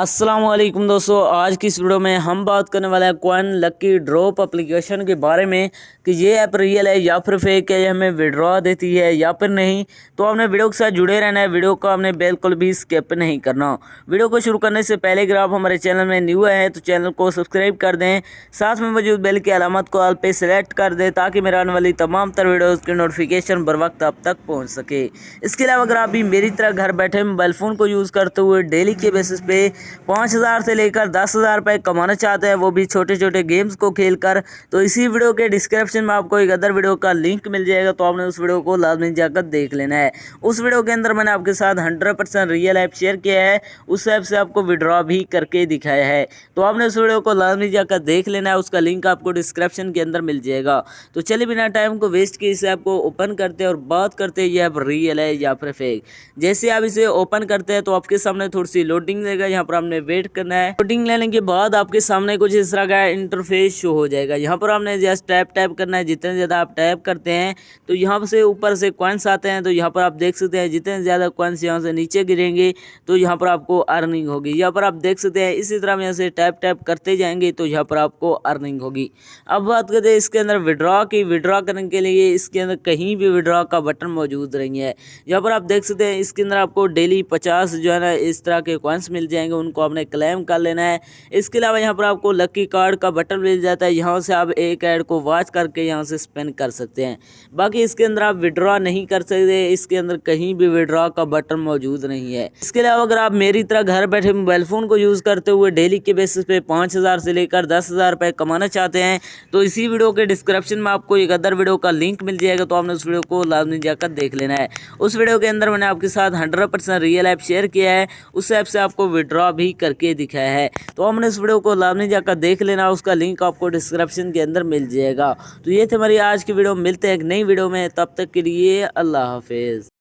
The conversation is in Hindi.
अस्सलाम वालेकुम दोस्तों, आज की इस वीडियो में हम बात करने वाले हैं कॉइन लकी ड्रॉप एप्लीकेशन के बारे में कि ये ऐप रियल है या फिर फेक है, ये हमें विड्रॉ देती है या फिर नहीं। तो आपने वीडियो के साथ जुड़े रहना है, वीडियो को आपने बिल्कुल भी स्किप नहीं करना। वीडियो को शुरू करने से पहले अगर आप हमारे चैनल में न्यू हैं तो चैनल को सब्सक्राइब कर दें, साथ में मौजूद बेल की अलामत को ऑल पे सेलेक्ट कर दें ताकि मेरे आने वाली तमाम तर वीडियोज़ की नोटिफिकेशन बर वक्त आप तक पहुँच सके। इसके अलावा अगर आप भी मेरी तरह घर बैठे मोबाइल फ़ोन को यूज़ करते हुए डेली के बेसिस पे 5,000 से लेकर 10,000 रुपये कमाना चाहते हैं, वो भी छोटे छोटे गेम्स को खेलकर, तो इसी वीडियो के डिस्क्रिप्शन में आपको एक अदर वीडियो का लिंक मिल जाएगा। तो आपने उस वीडियो को लाजमी जाकर देख लेना है। उस वीडियो के अंदर मैंने आपके साथ 100% रियल ऐप शेयर किया है, उस ऐप से आपको विड्रॉ भी करके दिखाया है। तो आपने उस वीडियो को लाजमी जाकर देख लेना है, उसका लिंक आपको डिस्क्रिप्शन के अंदर मिल जाएगा। तो चलिए बिना टाइम को वेस्ट किए इस ऐप को ओपन करते हैं और बात करते हैं ये ऐप रियल है या फिर फेक। जैसे आप इसे ओपन करते हैं तो आपके सामने थोड़ी सी लोडिंग देगा, यहाँ पर आपने वेट करना है। लोडिंग लेने के बाद आपके सामने कुछ इस तरह का इंटरफेस शो हो जाएगा। यहाँ पर आपने जस्ट टैप करना है। जितने ज़्यादा आप टैप करते हैं तो यहाँ से ऊपर से कॉइन्स आते हैं, तो यहाँ पर आप देख सकते हैं जितने ज़्यादा कॉइन्स यहाँ से नीचे गिरेंगे तो यहाँ पर आपको अर्निंग होगी। यहाँ पर आप देख सकते हैं इसी तरह यहाँ से टैप करते जाएंगे तो यहाँ पर आपको अर्निंग होगी। अब बात करते हैं इसके अंदर विड्रॉ की। विड्रॉ करने के लिए इसके अंदर कहीं भी विड्रॉ का बटन मौजूद नहीं है। यहाँ पर आप देख सकते हैं इसके अंदर आपको डेली 50 जो है ना इस तरह के कॉइन्स मिल जाएंगे, उनको आपने क्लेम कर लेना है। इसके अलावा यहाँ पर आपको लकी कार्ड का बटन मिल जाता है, यहाँ से आप एक ऐड को वॉच करके यहाँ से स्पेंड कर सकते हैं। बाकी इसके अंदर आप विड्रॉ नहीं कर सकते, इसके अंदर कहीं भी विड्रॉ का बटन मौजूद नहीं है। इसके अलावा अगर आप मेरी तरह घर बैठे मोबाइल फ़ोन को यूज़ करते हुए डेली के बेसिस पे 5,000 से लेकर 10,000 रुपये कमाना चाहते हैं तो इसी वीडियो के डिस्क्रिप्शन में आपको एक अदर वीडियो का लिंक मिल जाएगा। तो आपने उस वीडियो को लाजमी जाकर देख लेना है। उस वीडियो के अंदर मैंने आपके साथ 100% रियल ऐप शेयर किया है, उस ऐप से आपको विड्रॉ भी करके दिखाया है। तो हमने इस वीडियो को लाजमी जाकर देख लेना, उसका लिंक आपको डिस्क्रिप्शन के अंदर मिल जाएगा। तो ये थे हमारी आज की वीडियो, मिलते हैं एक नई वीडियो में, तब तक के लिए अल्लाह हाफिज़।